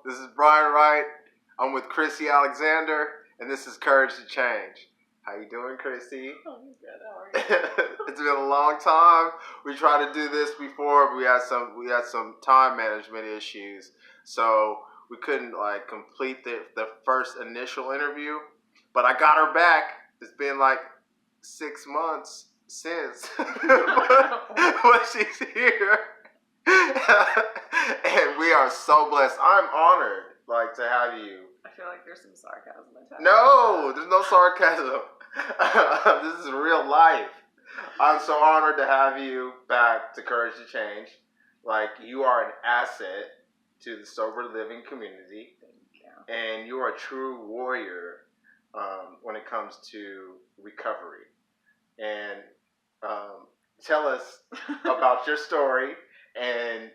This is Brian Wright. I'm with Krissy Alexander, and this is Courage to Change. How you doing, Krissy? I'm good. How are you? It's been a long time. We tried to do this before, but we had some time management issues, so we couldn't complete the first initial interview. But I got her back. It's been 6 months since, but she's here. And we are so blessed. I'm honored, to have you. I feel like there's some sarcasm attached. No, there's no sarcasm. This is real life. I'm so honored to have you back to Courage to Change. You are an asset to the sober living community. Thank you. And you are a true warrior when it comes to recovery. And tell us about your story and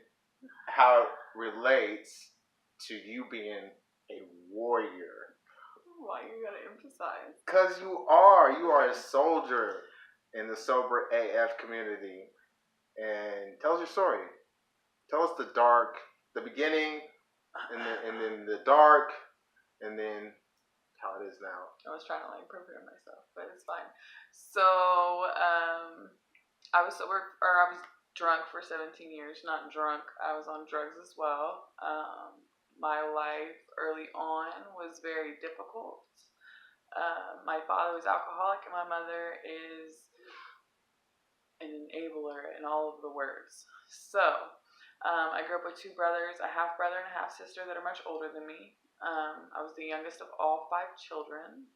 how it relates to you being a warrior. Why you gotta emphasize? Because you are a soldier in the sober AF community. And tell us your story. Tell us the beginning, and then the dark, and then how it is now. I was trying to prepare myself, but it's fine. So, I was drunk for 17 years. Not drunk. I was on drugs as well. My life early on was very difficult. My father was alcoholic, and my mother is an enabler in all of the words. So, I grew up with two brothers, a half brother and a half sister that are much older than me. I was the youngest of all 5 children.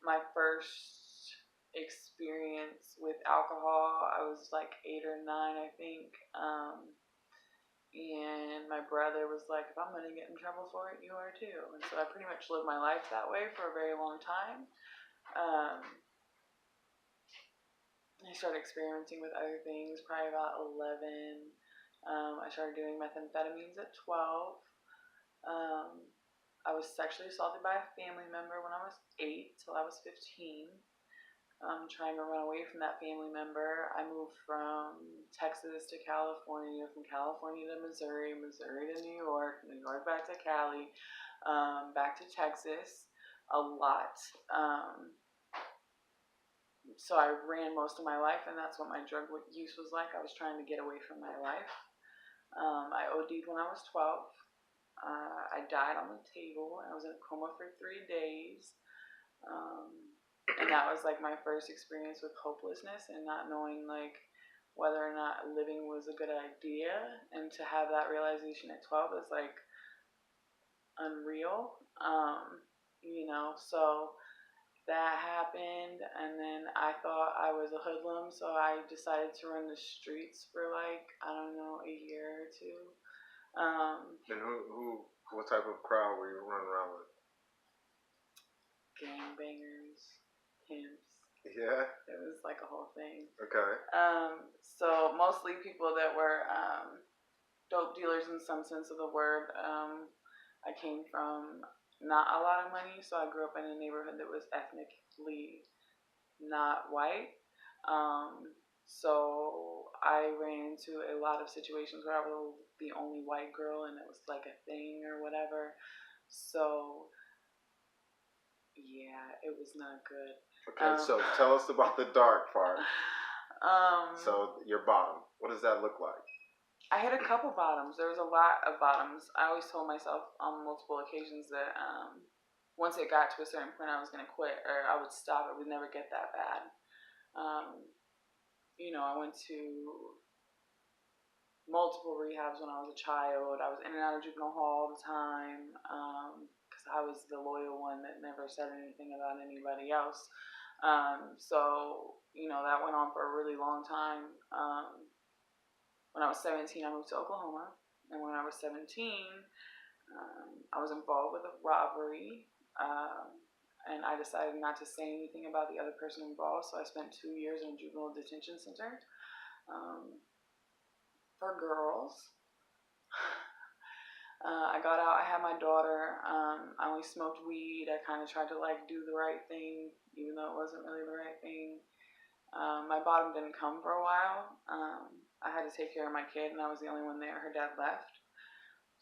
My first experience with alcohol, I was 8 or 9, I think. And my brother was like, if I'm going to get in trouble for it, you are too. And so I pretty much lived my life that way for a very long time. I started experimenting with other things probably about 11. I started doing methamphetamines at 12. I was sexually assaulted by a family member when I was 8 till I was 15. Trying to run away from that family member. I moved from Texas to California, from California to Missouri, Missouri to New York, New York back to Cali, back to Texas, a lot. So I ran most of my life, and that's what my drug use was like. I was trying to get away from my life. I OD'd when I was 12. I died on the table, and I was in a coma for 3 days. And that was my first experience with hopelessness and not knowing whether or not living was a good idea. And to have that realization at 12 is unreal. So that happened, and then I thought I was a hoodlum, so I decided to run the streets for a year or 2. And what type of crowd were you running around with? Gangbangers, pimps. Yeah. It was a whole thing. Okay. So mostly people that were dope dealers in some sense of the word. I came from not a lot of money, so I grew up in a neighborhood that was ethnically not white. So I ran into a lot of situations where I was the only white girl, and it was a thing or whatever. So yeah, it was not good. Okay, so tell us about the dark part. So your bottom, what does that look like? I hit a couple bottoms. There was a lot of bottoms. I always told myself on multiple occasions that once it got to a certain point, I was going to quit or I would stop. It would never get that bad. I went to multiple rehabs when I was a child. I was in and out of juvenile hall all the time because I was the loyal one that never said anything about anybody else. So that went on for a really long time. When I was 17, I moved to Oklahoma. And when I was 17, I was involved with a robbery. And I decided not to say anything about the other person involved. So I spent 2 years in a juvenile detention center for girls. I got out. I had my daughter. I only smoked weed. I kind of tried to do the right thing, even though it wasn't really the right thing. My bottom didn't come for a while. I had to take care of my kid, and I was the only one there. Her dad left.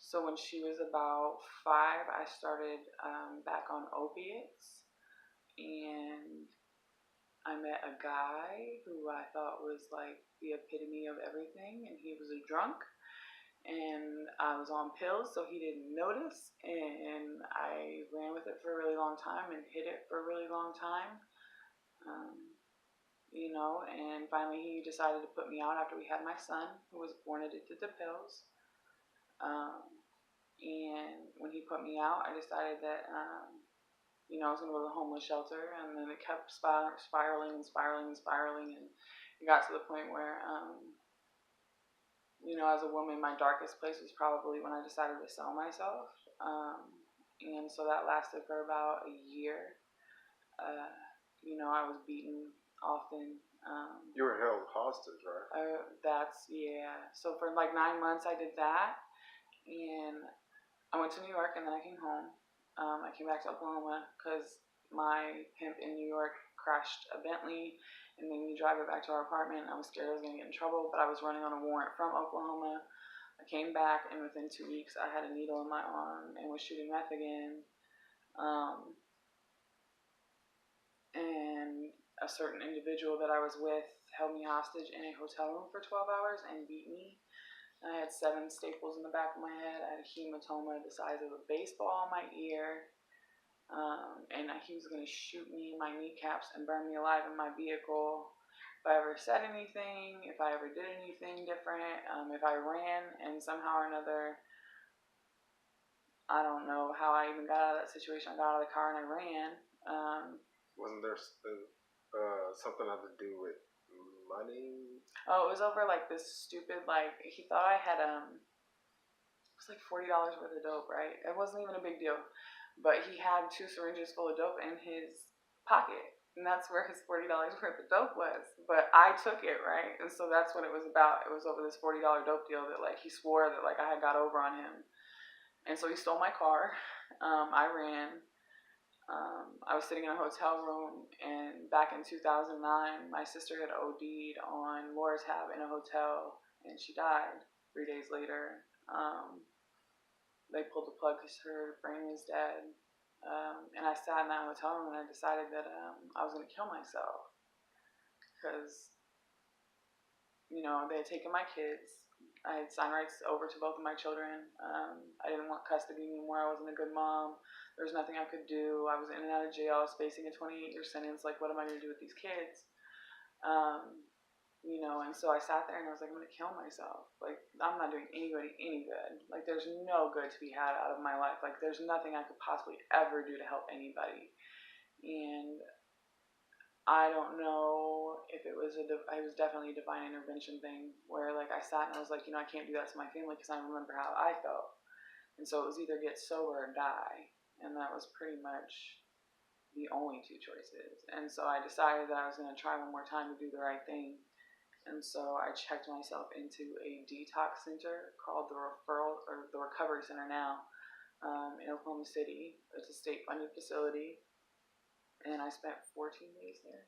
So when she was about 5, I started back on opiates, and I met a guy who I thought was like the epitome of everything, and he was a drunk, and I was on pills, so he didn't notice, and I ran with it for a really long time and hid it for a really long time. And finally he decided to put me out after we had my son, who was born addicted to pills. And when he put me out, I decided that, I was going to go to the homeless shelter, and then it kept spiraling and spiraling and spiraling, and it got to the point where, as a woman, my darkest place was probably when I decided to sell myself. And so that lasted for about a year. I was beaten often. You were held hostage, right? So for like 9 months I did that, and I went to New York, and then I came home. I came back to Oklahoma because my pimp in New York crashed a Bentley and made me drive it back to our apartment. I was scared I was going to get in trouble, but I was running on a warrant from Oklahoma. I came back, and within 2 weeks I had a needle in my arm and was shooting meth again. And a certain individual that I was with held me hostage in a hotel room for 12 hours and beat me. I had 7 staples in the back of my head. I had a hematoma the size of a baseball in my ear. And he was going to shoot me in my kneecaps and burn me alive in my vehicle if I ever said anything, if I ever did anything different, if I ran, and somehow or another, I don't know how I even got out of that situation. I got out of the car and I ran. Wasn't there something had to do with money? Oh, it was over like this stupid, he thought I had, it was like $40 worth of dope, right? It wasn't even a big deal. But he had 2 syringes full of dope in his pocket. And that's where his $40 worth of dope was. But I took it, right? And so that's what it was about. It was over this $40 dope deal that, he swore that, I had got over on him. And so he stole my car. I ran. I was sitting in a hotel room, and back in 2009, my sister had OD'd on Loratab in a hotel, and she died 3 days later. They pulled the plug because her brain was dead. And I sat in that hotel room, and I decided that I was going to kill myself because, they had taken my kids. I had sign rights over to both of my children. I didn't want custody anymore. I wasn't a good mom. There was nothing I could do. I was in and out of jail. I was facing a 28-year sentence. What am I going to do with these kids? And so I sat there and I was like, I'm going to kill myself. I'm not doing anybody any good. There's no good to be had out of my life. There's nothing I could possibly ever do to help anybody. And I don't know if it was it was definitely a divine intervention thing where I sat and I was like, I can't do that to my family because I remember how I felt. And so it was either get sober or die. And that was pretty much the only 2 choices. And so I decided that I was going to try one more time to do the right thing. And so I checked myself into a detox center called the Recovery Center now in Oklahoma City. It's a state-funded facility, and I spent 14 days there.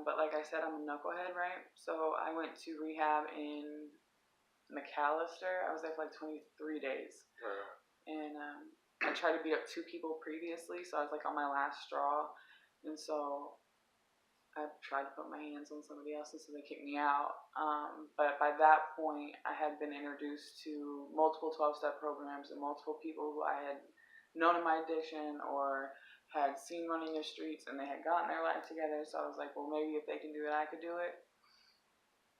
But like I said, I'm a knucklehead, right? So I went to rehab in McAllister. I was there for 23 days. And I tried to beat up 2 people previously, so I was on my last straw. And so I tried to put my hands on somebody else, and so they kicked me out. But by that point, I had been introduced to multiple 12-step programs and multiple people who I had known in my addiction or had seen running the streets, and they had gotten their life together. So I was like, well, maybe if they can do it, I could do it.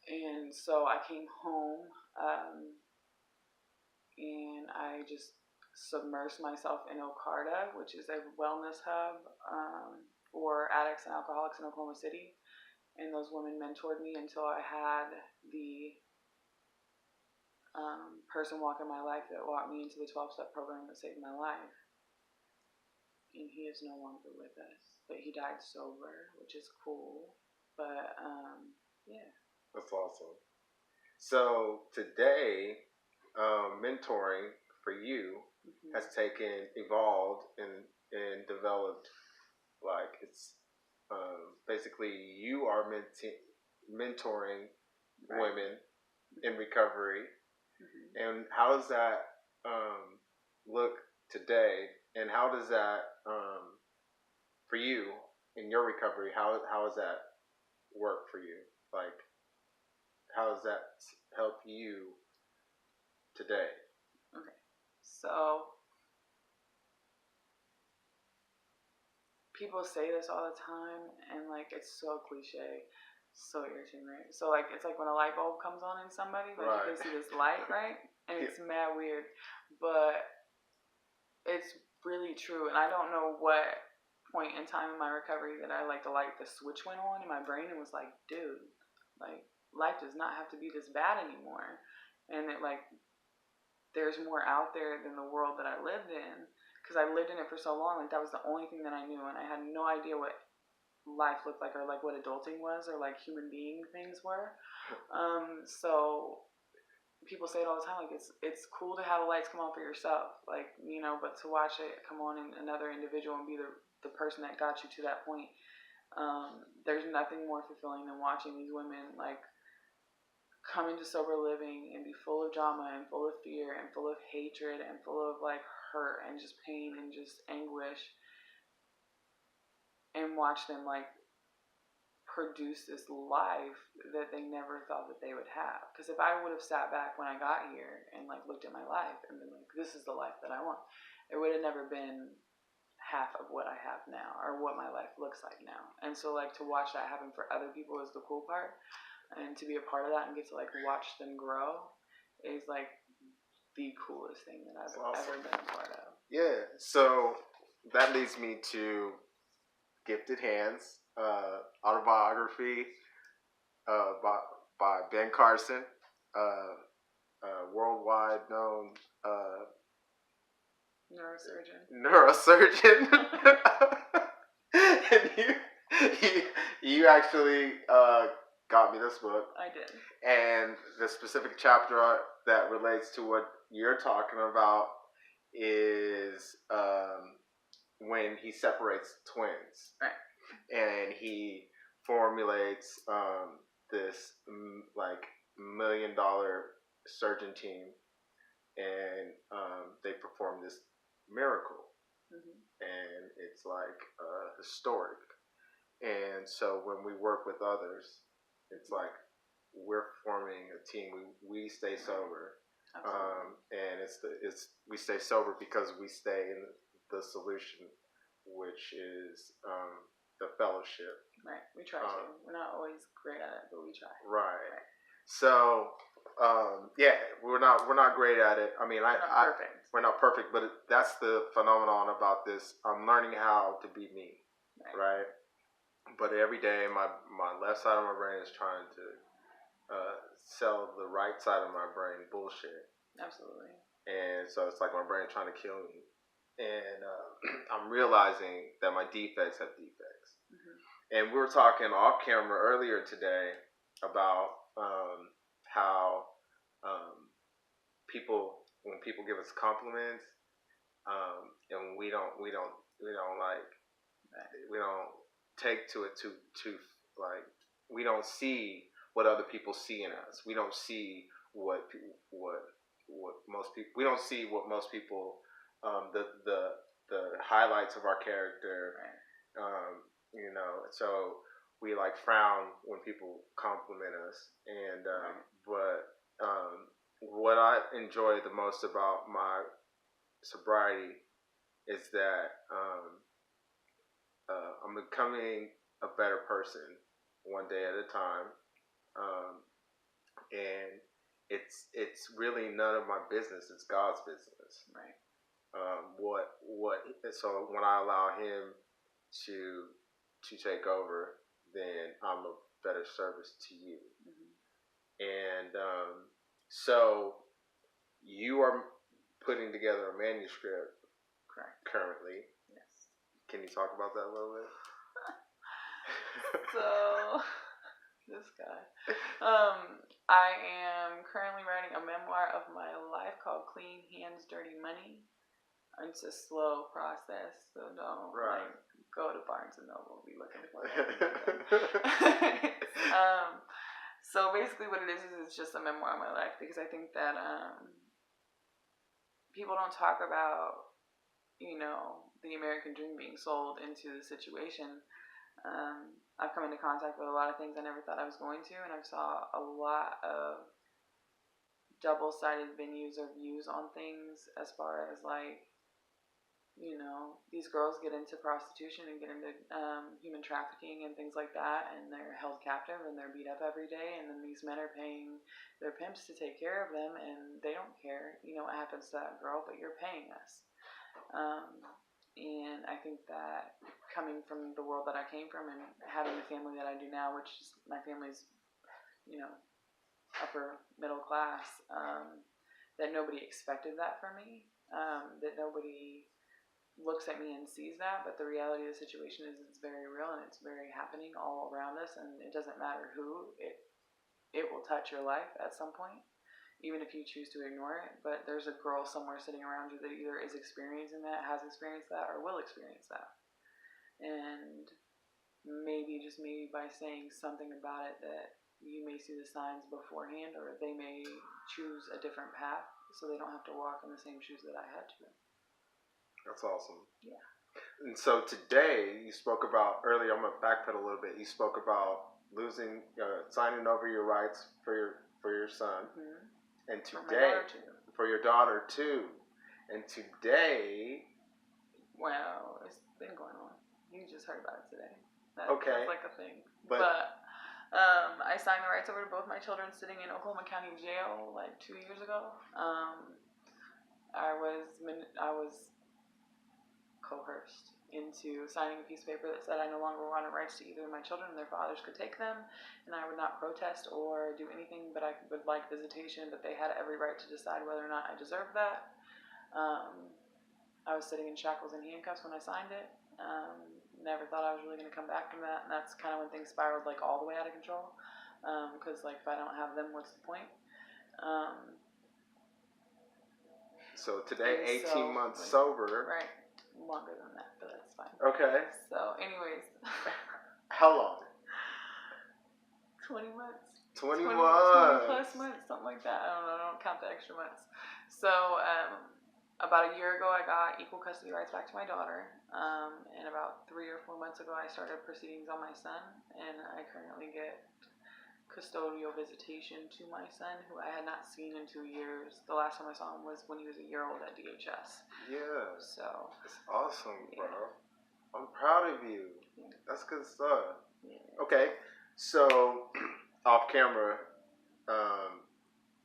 And so I came home, and I just submersed myself in Ocarta, which is a wellness hub for addicts and alcoholics in Oklahoma City. And those women mentored me until I had the person walk in my life that walked me into the 12-step program that saved my life. And he is no longer with us, but he died sober, which is cool. But yeah, that's awesome. So today, mentoring for you has evolved and developed. It's basically you are mentoring women in recovery, And how does that look today? And how does that for you in your recovery? How does that work for you? Like, how does that help you today? Okay, so people say this all the time, and like it's so cliche, so irritating, right? So like it's like when a light bulb comes on in somebody, like they see this light, right? And it's mad weird, but it's really true. And I don't know what point in time in my recovery that I like the light, the switch went on in my brain and was like, dude, like life does not have to be this bad anymore, and that like there's more out there than the world that I lived in. Because I lived in it for so long, like that was the only thing that I knew, and I had no idea what life looked like, or like what adulting was, or like human being things were. So people say it all the time, like it's cool to have the lights come on for yourself, like, you know, but to watch it come on in another individual and be the person that got you to that point, there's nothing more fulfilling than watching these women like come into sober living and be full of drama and full of fear and full of hatred and full of like hurt and just pain and just anguish, and watch them like produce this life that they never thought that they would have. Because if I would have sat back when I got here and like looked at my life and been like, this is the life that I want, it would have never been half of what I have now, or what my life looks like now. And so like to watch that happen for other people is the cool part, and to be a part of that and get to like watch them grow is like the coolest thing that I've ever been a part of. Yeah, so that leads me to Gifted Hands, autobiography by Ben Carson, worldwide known neurosurgeon. And you actually got me this book. I did. And the specific chapter that relates to what you're talking about is when he separates twins. Right. And he formulates this like $1 million surgeon team, and they perform this miracle. And it's like historic. And so when we work with others, it's like we're forming a team. We stay sober, and we stay sober because we stay in the solution, which is the fellowship. Right. We try to. We're not always great at it, but we try. Right. So yeah, we're not great at it. I mean, we're not perfect, but that's the phenomenon about this. I'm learning how to be me, right? But every day, my left side of my brain is trying to sell the right side of my brain bullshit. Absolutely. And so it's like my brain trying to kill me, and I'm realizing that my defects have defects. And we were talking off camera earlier today about how when people give us compliments, and we don't take to it too like, we don't see what other people see in us. We don't see what most people. We don't see what most people the highlights of our character. You know, so we like frown when people compliment us, and but what I enjoy the most about my sobriety is that I'm becoming a better person one day at a time, and it's really none of my business. It's God's business. Right. So when I allow Him to take over, then I'm a better service to you. And so you are putting together a manuscript. Correct. Currently. Yes. Can you talk about that a little bit? So, this guy. I am currently writing a memoir of my life called Clean Hands, Dirty Money. It's a slow process, so don't like go to Barnes and Noble and be looking for it. So basically what it is it's just a memoir of my life, because I think that people don't talk about, the American dream being sold into the situation. I've come into contact with a lot of things I never thought I was going to, and I've saw a lot of double-sided venues or views on things, as far as like, these girls get into prostitution and get into human trafficking and things like that, and they're held captive and they're beat up every day, and then these men are paying their pimps to take care of them, and they don't care, what happens to that girl, but you're paying us. And I think that coming from the world that I came from and having the family that I do now, which is, my family's, upper middle class, that nobody expected that from me, that nobody looks at me and sees that, but the reality of the situation is it's very real and it's very happening all around us, and it doesn't matter who, it will touch your life at some point, even if you choose to ignore it. But there's a girl somewhere sitting around you that either is experiencing that, has experienced that, or will experience that. And maybe, just maybe, by saying something about it, that you may see the signs beforehand, or they may choose a different path so they don't have to walk in the same shoes that I had to. That's awesome. Yeah. And so today you spoke about, earlier, I'm going to backpedal a little bit, you spoke about signing over your rights for your son. Mm-hmm. And today, for your daughter too. And today, well, it's been going on. You just heard about it today. That's like a thing. But I signed the rights over to both my children sitting in Oklahoma County Jail like 2 years ago. I was coerced into signing a piece of paper that said I no longer wanted rights to either of my children, and their fathers could take them, and I would not protest or do anything, but I would like visitation, but they had every right to decide whether or not I deserved that. I was sitting in shackles and handcuffs when I signed it. Never thought I was really going to come back from that, and that's kind of when things spiraled like all the way out of control, because like, if I don't have them, what's the point? So today, 18 months sober. Right. Longer than that, but that's fine. Okay. So, anyways. How long? 20 months. 20 plus months, something like that. I don't count the extra months. So, about a year ago, I got equal custody rights back to my daughter. And about 3 or 4 months ago, I started proceedings on my son, and I currently get custodial visitation to my son, who I had not seen in 2 years. The last time I saw him was when he was a year old at DHS. Yeah. So. It's awesome, bro. I'm proud of you. Yeah. That's good stuff. Yeah. Okay. So, off camera,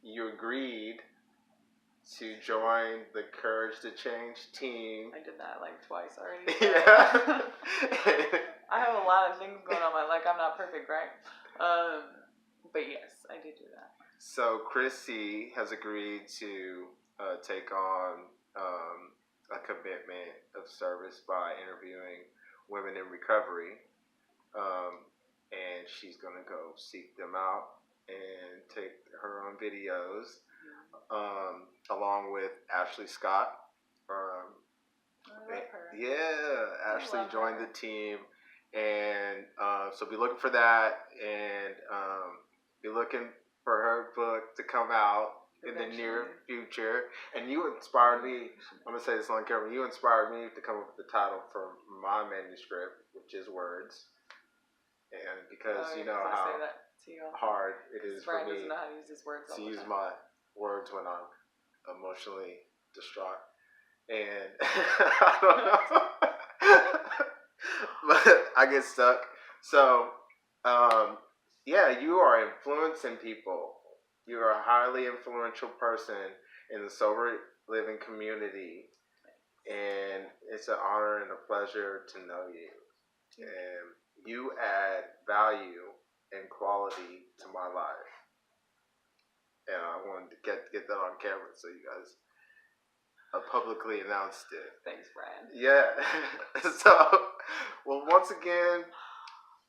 you agreed to join the Courage to Change team. I did that like twice already. Yeah. I have a lot of things going on. Like, I'm not perfect, right? But yes, I did do that. So Krissy has agreed to take on a commitment of service by interviewing women in recovery, and she's going to go seek them out and take her own videos, along with Ashley Scott. I love her. Yeah, Ashley joined the team, and so be looking for that, and be looking for her book to come out in the near future. And you inspired me, I'm going to say this on camera, you inspired me to come up with the title for my manuscript, which is Words. And because you know how hard it is for me doesn't know how to use his words to use my words when I'm emotionally distraught. And I don't know. But I get stuck. So, yeah, you are influencing people. You are a highly influential person in the sober living community. And it's an honor and a pleasure to know you. And you add value and quality to my life. And I wanted to get that on camera so you guys publicly announced it. Thanks, Brian. Yeah. So, well, once again,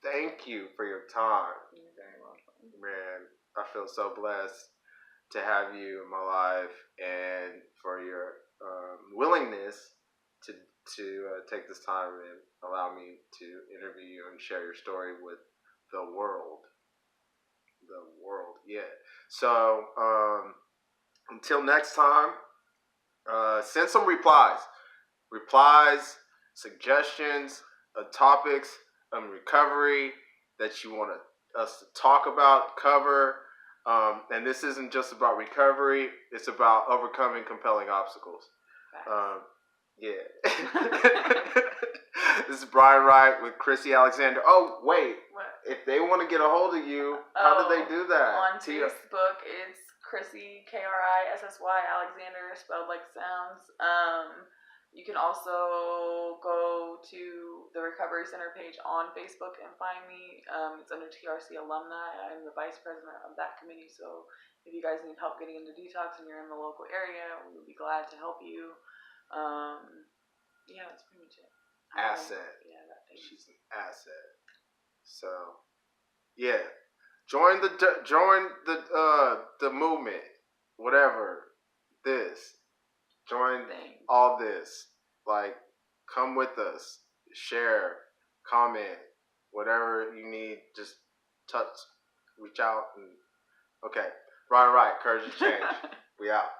thank you for your time. You're very welcome. Man, I feel so blessed to have you in my life, and for your willingness to take this time and allow me to interview you and share your story with the world. the world yet. So until next time, send some replies, suggestions, topics, recovery that you want us to talk about, cover. And this isn't just about recovery; it's about overcoming compelling obstacles. Yeah. This is Brian Wright with Krissy Alexander. Oh, wait. What? If they want to get a hold of you, how do they do that? On Facebook, it's Krissy, Krissy, Alexander, spelled like it sounds. You can also go to the Recovery Center page on Facebook and find me. It's under TRC Alumni. I'm the vice president of that committee. So if you guys need help getting into detox and you're in the local area, we would be glad to help you. Yeah, that's pretty much it. Asset. Yeah, that thing. She's an asset. So, yeah, join the movement. Whatever this. Join all this. Like, come with us. Share, comment, whatever you need. Just touch, reach out, and okay. Right. Courage to change. We out.